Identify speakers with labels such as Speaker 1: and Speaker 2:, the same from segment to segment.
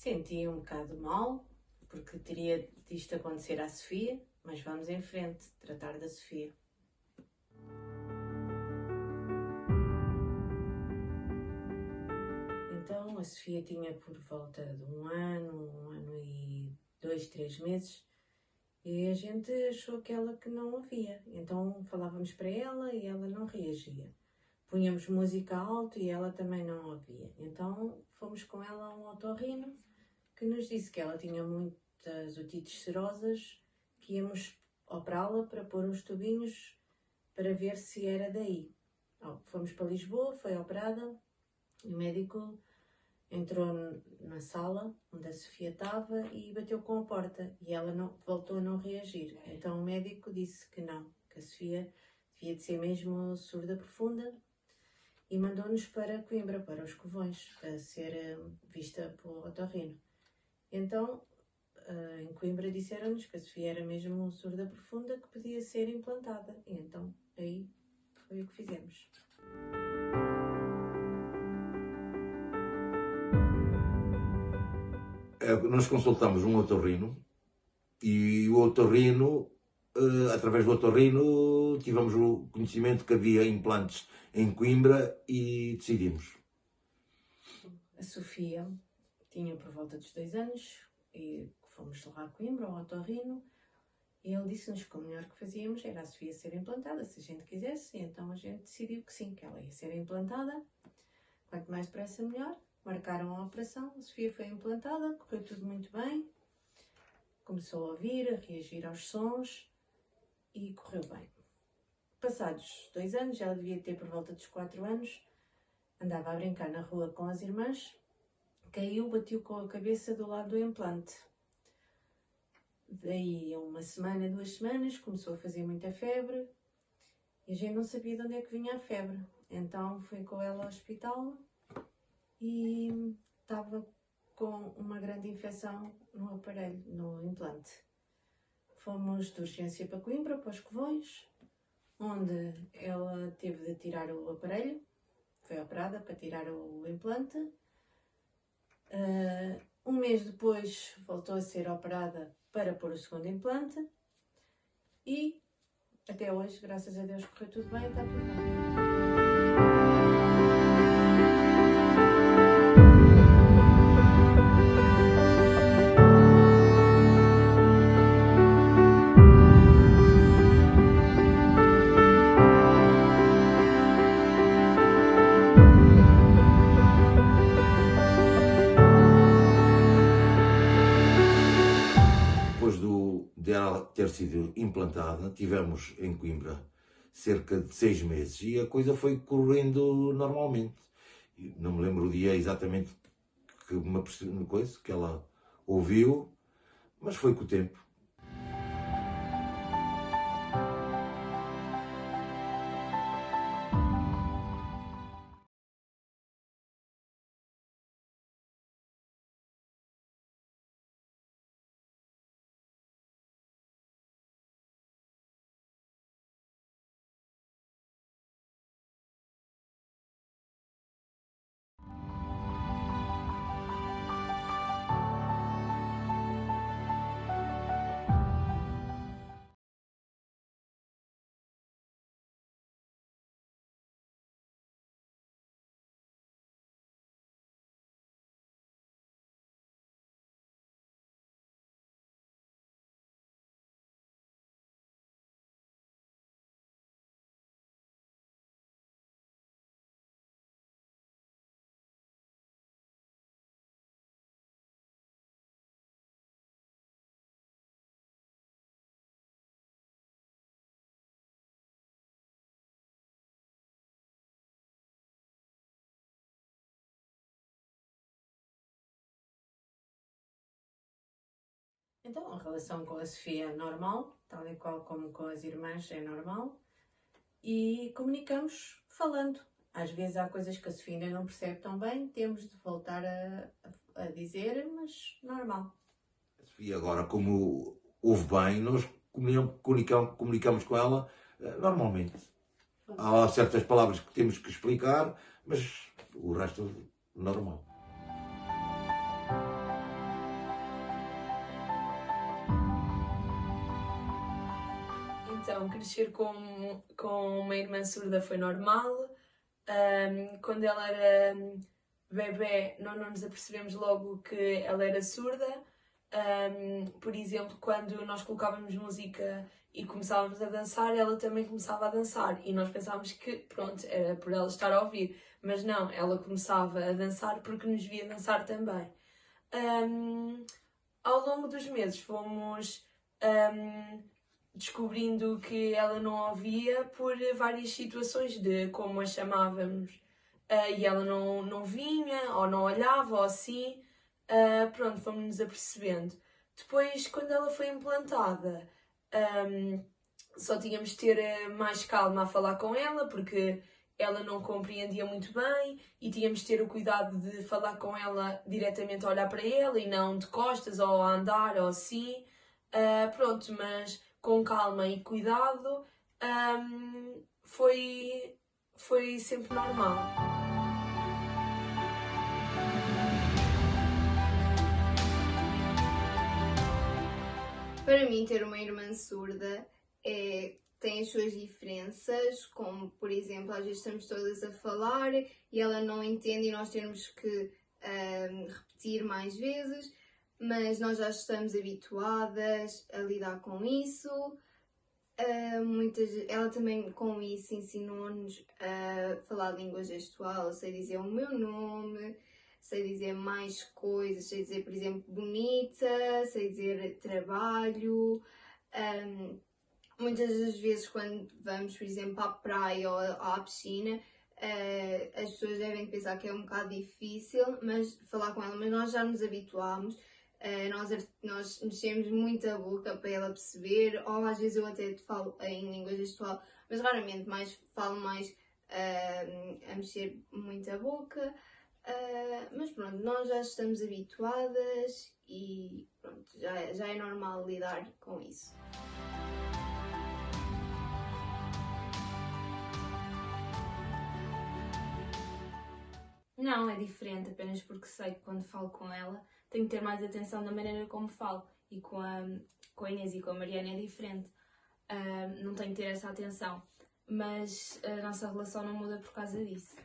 Speaker 1: Senti um bocado mal, porque teria disto acontecer à Sofia, mas vamos em frente, tratar da Sofia. Então, a Sofia tinha por volta de um ano e 2, 3 meses, e a gente achou que não ouvia. Então falávamos para ela e ela não reagia. Punhamos música alto e ela também não ouvia. Então fomos com ela a um otorrino que nos disse que ela tinha muitas otites serosas, que íamos operá-la para pôr uns tubinhos para ver se era daí. Fomos para Lisboa, foi operada, e o médico entrou na sala onde a Sofia estava e bateu com a porta e ela voltou a não reagir. Então o médico disse que não, que a Sofia devia de ser mesmo surda profunda, e mandou-nos para Coimbra, para os Covões, para ser vista pelo otorrino. Então, em Coimbra disseram-nos que a Sofia era mesmo surda profunda, que podia ser implantada. E então, aí foi o que fizemos.
Speaker 2: Nós consultamos um otorrino e o otorrino, através do otorrino, tivemos o conhecimento que havia implantes em Coimbra e decidimos.
Speaker 1: A Sofia tinha por volta dos 2 anos e fomos lá a Coimbra, ao otorrino, e ele disse-nos que o melhor que fazíamos era a Sofia ser implantada, se a gente quisesse, e então a gente decidiu que sim, que ela ia ser implantada. Quanto mais depressa, melhor. Marcaram a operação, a Sofia foi implantada, correu tudo muito bem, começou a ouvir, a reagir aos sons e correu bem. Passados 2 anos, ela devia ter por volta dos 4 anos, andava a brincar na rua com as irmãs, caiu, bateu com a cabeça do lado do implante. Daí a 1 semana, 2 semanas, começou a fazer muita febre e a gente não sabia de onde é que vinha a febre. Então fui com ela ao hospital e estava com uma grande infecção no aparelho, no implante. Fomos de urgência para Coimbra, para os Covões, onde ela teve de tirar o aparelho, foi operada para tirar o implante. 1 mês depois voltou a ser operada para pôr o segundo implante e até hoje, graças a Deus, correu tudo bem e está tudo bem.
Speaker 2: Depois de ela ter sido implantada, tivemos em Coimbra cerca de 6 meses e a coisa foi correndo normalmente. Não me lembro o dia exatamente que uma coisa que ela ouviu, mas foi com o tempo.
Speaker 1: Então, a relação com a Sofia é normal, tal e qual como com as irmãs é normal, e comunicamos falando. Às vezes há coisas que a Sofia ainda não percebe tão bem, temos de voltar a dizer, mas normal.
Speaker 2: E agora, como ouve bem, nós comunicamos com ela normalmente. Há certas palavras que temos que explicar, mas o resto normal.
Speaker 1: Então, crescer com uma irmã surda foi normal. Quando ela era bebê, nós não nos apercebemos logo que ela era surda. Por exemplo, quando nós colocávamos música e começávamos a dançar, ela também começava a dançar. E nós pensávamos que, pronto, era por ela estar a ouvir. Mas não, ela começava a dançar porque nos via dançar também. Ao longo dos meses fomos descobrindo que ela não ouvia por várias situações de como a chamávamos e ela não vinha, ou não olhava, ou assim. Pronto, fomos-nos apercebendo. Depois, quando ela foi implantada, só tínhamos de ter mais calma a falar com ela, porque ela não compreendia muito bem e tínhamos de ter o cuidado de falar com ela diretamente a olhar para ela e não de costas ou a andar ou assim. Pronto, mas com calma e cuidado, foi sempre normal.
Speaker 3: Para mim, ter uma irmã surda tem as suas diferenças, como, por exemplo, às vezes estamos todas a falar e ela não entende e nós temos que repetir mais vezes, mas nós já estamos habituadas a lidar com isso. Ela também com isso ensinou-nos a falar língua gestual. Eu sei dizer o meu nome, sei dizer mais coisas, sei dizer, por exemplo, bonita, sei dizer trabalho. Muitas das vezes quando vamos, por exemplo, à praia ou à piscina, as pessoas devem pensar que é um bocado difícil mas falar com ela, mas nós já nos habituámos. Nós mexemos muito a boca para ela perceber, ou às vezes eu até falo em língua gestual, mas raramente falo mais a mexer muito a boca. Mas pronto, nós já estamos habituadas e pronto, já é normal lidar com isso.
Speaker 4: Não, é diferente, apenas porque sei que quando falo com ela tenho que ter mais atenção na maneira como falo. E com a Inês e com a Mariana é diferente. Não tenho que ter essa atenção. Mas a nossa relação não muda por causa disso.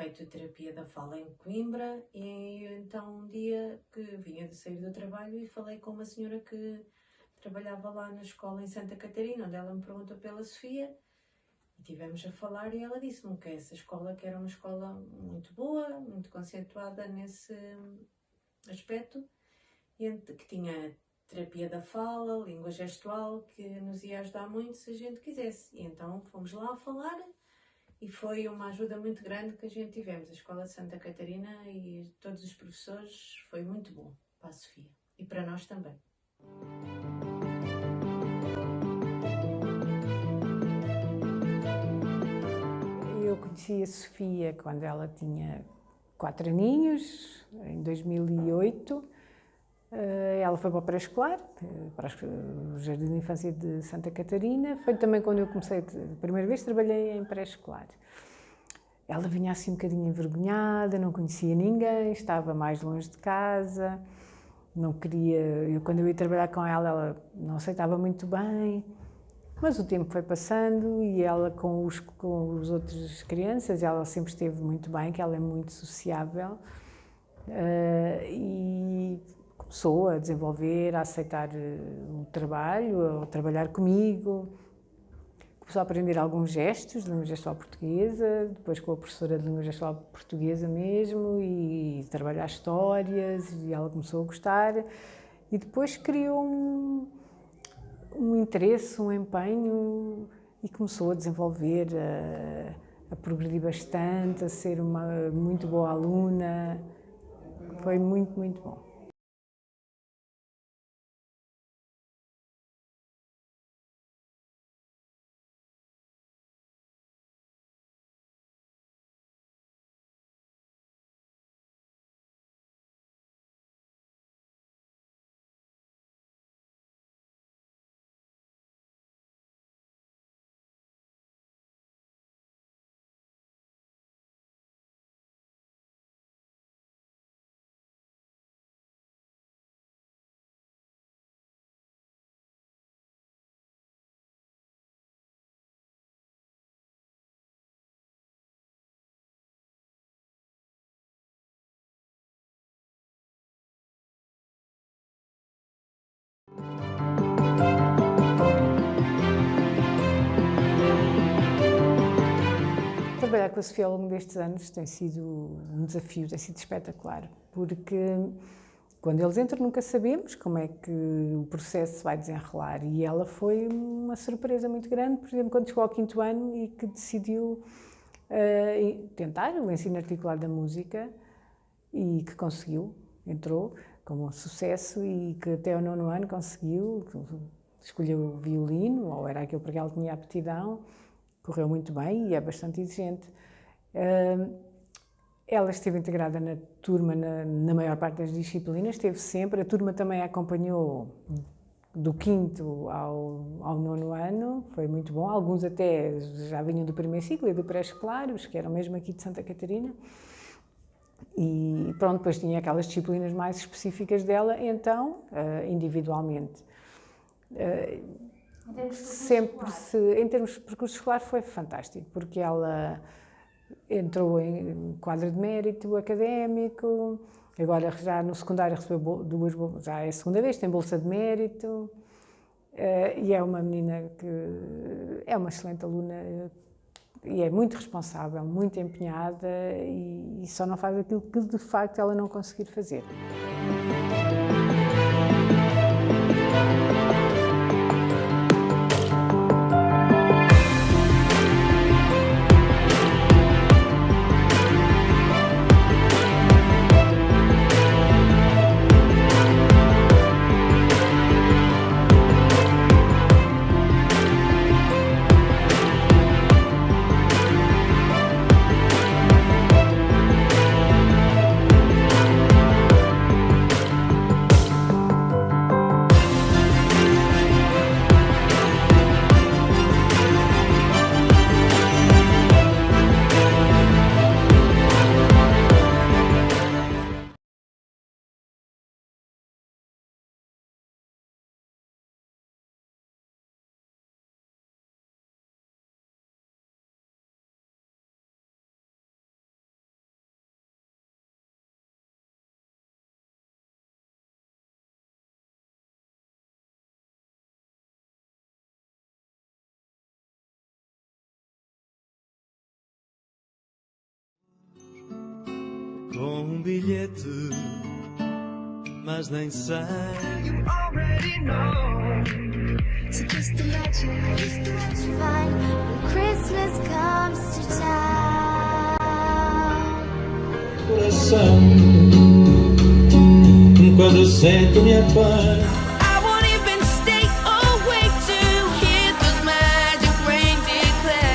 Speaker 1: feito terapia da fala em Coimbra e então um dia que vinha de sair do trabalho e falei com uma senhora que trabalhava lá na escola em Santa Catarina, onde ela me perguntou pela Sofia e tivemos a falar e ela disse-me que essa escola que era uma escola muito boa, muito conceituada nesse aspecto e que tinha terapia da fala, língua gestual, que nos ia ajudar muito se a gente quisesse. E então fomos lá a falar e foi uma ajuda muito grande que a gente tivemos. A Escola de Santa Catarina e todos os professores, foi muito bom para a Sofia e para nós também.
Speaker 5: Eu conheci a Sofia quando ela tinha 4 aninhos, em 2008. Ela foi para o pré-escolar, para o Jardim de Infância de Santa Catarina. Foi também quando eu comecei, a primeira vez trabalhei em pré-escolar. Ela vinha assim um bocadinho envergonhada, não conhecia ninguém, estava mais longe de casa, não queria... Quando eu ia trabalhar com ela, ela não aceitava muito bem. Mas o tempo foi passando e ela com os outros crianças, ela sempre esteve muito bem, que ela é muito sociável. E começou a desenvolver, a aceitar o trabalho, a trabalhar comigo. Começou a aprender alguns gestos de língua gestual portuguesa, depois com a professora de língua gestual portuguesa mesmo, e trabalhar histórias, e ela começou a gostar. E depois criou um interesse, um empenho, e começou a desenvolver, a progredir bastante, a ser uma muito boa aluna. Foi muito, muito bom. Trabalhar com a Sofia ao longo destes anos tem sido um desafio, tem sido espetacular, porque quando eles entram nunca sabemos como é que o processo vai desenrolar, e ela foi uma surpresa muito grande, por exemplo, quando chegou ao 5º ano e que decidiu tentar o ensino articulado da música, e que conseguiu, entrou com um sucesso, e que até ao 9º ano conseguiu, escolheu o violino, ou era aquilo para que ela tinha aptidão. Correu muito bem e é bastante exigente. Ela esteve integrada na turma na maior parte das disciplinas, esteve sempre. A turma também a acompanhou do 5º ao 9º ano, foi muito bom. Alguns até já vinham do primeiro ciclo e do pré-escolar, os que eram mesmo aqui de Santa Catarina. E pronto, depois tinha aquelas disciplinas mais específicas dela, então, individualmente. Em termos de percurso escolar foi fantástico, porque ela entrou em quadro de mérito académico, agora já no secundário recebeu já é a 2ª vez, tem bolsa de mérito, e é uma menina que é uma excelente aluna e é muito responsável, muito empenhada, e só não faz aquilo que de facto ela não conseguir fazer.
Speaker 6: com um bilhete, mas nem sei.
Speaker 7: You already know. So just imagine fun when Christmas comes to town.
Speaker 6: Coração, quando sento minha paz.
Speaker 7: I won't even stay awake to hear those magic rain declare.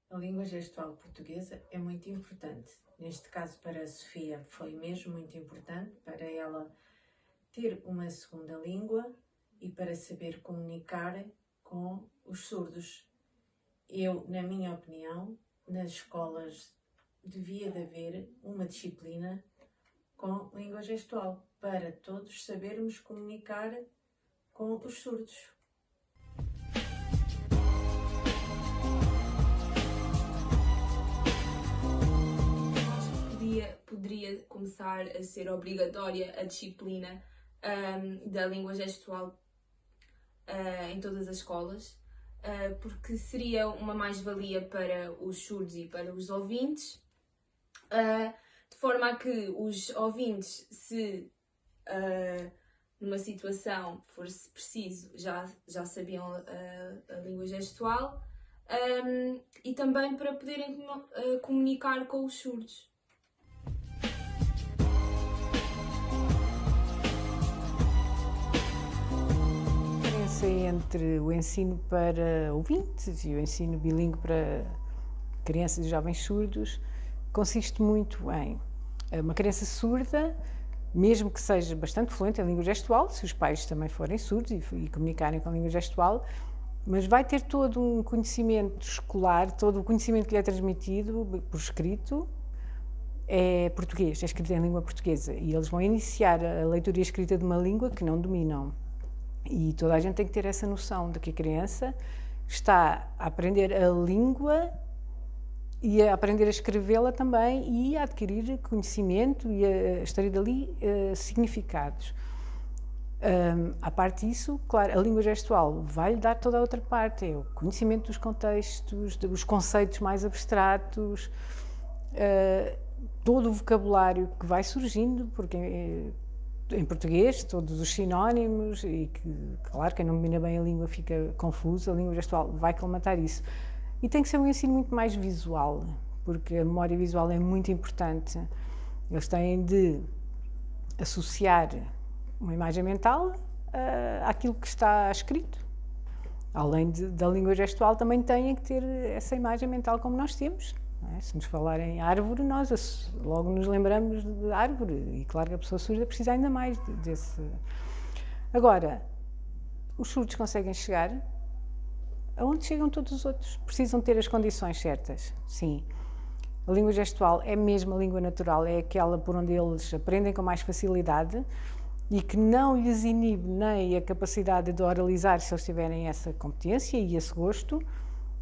Speaker 1: A língua gestual portuguesa é muito importante. Neste caso, para a Sofia, foi mesmo muito importante para ela ter uma segunda língua e para saber comunicar com os surdos. Eu, na minha opinião, nas escolas devia de haver uma disciplina com língua gestual para todos sabermos comunicar com os surdos.
Speaker 4: Poderia começar a ser obrigatória a disciplina da língua gestual em todas as escolas, porque seria uma mais-valia para os surdos e para os ouvintes, de forma a que os ouvintes, se numa situação fosse preciso, já sabiam a língua gestual, e também para poderem comunicar com os surdos.
Speaker 5: Entre o ensino para ouvintes e o ensino bilíngue para crianças e jovens surdos consiste muito em uma criança surda, mesmo que seja bastante fluente em língua gestual, se os pais também forem surdos e comunicarem com a língua gestual, mas vai ter todo um conhecimento escolar, todo o conhecimento que lhe é transmitido por escrito é português, é escrito em língua portuguesa, e eles vão iniciar a leitura e a escrita de uma língua que não dominam. E toda a gente tem que ter essa noção de que a criança está a aprender a língua e a aprender a escrevê-la também e a adquirir conhecimento e a extrair dali significados. À parte disso, claro, a língua gestual vai-lhe dar toda a outra parte, é o conhecimento dos contextos, dos conceitos mais abstratos, todo o vocabulário que vai surgindo, porque em português, todos os sinónimos, e que, claro, quem não domina bem a língua fica confuso, a língua gestual vai colmatar isso. E tem que ser um ensino muito mais visual, porque a memória visual é muito importante. Eles têm de associar uma imagem mental àquilo que está escrito. Além da língua gestual, também têm que ter essa imagem mental como nós temos. Não é? Se nos falarem árvore, nós logo nos lembramos de árvore. E claro que a pessoa surda precisa ainda mais desse. Agora, os surdos conseguem chegar aonde chegam todos os outros. Precisam ter as condições certas, sim. A língua gestual é mesmo a língua natural, é aquela por onde eles aprendem com mais facilidade e que não lhes inibe nem a capacidade de oralizar, se eles tiverem essa competência e esse gosto,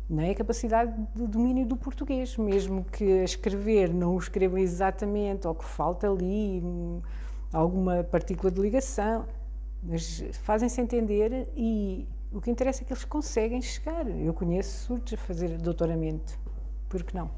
Speaker 5: nem a capacidade de domínio do português, mesmo que a escrever não o escrevam exatamente, ou que falta ali alguma partícula de ligação, mas fazem-se entender e o que interessa é que eles conseguem chegar. Eu conheço surdos a fazer doutoramento, por que não?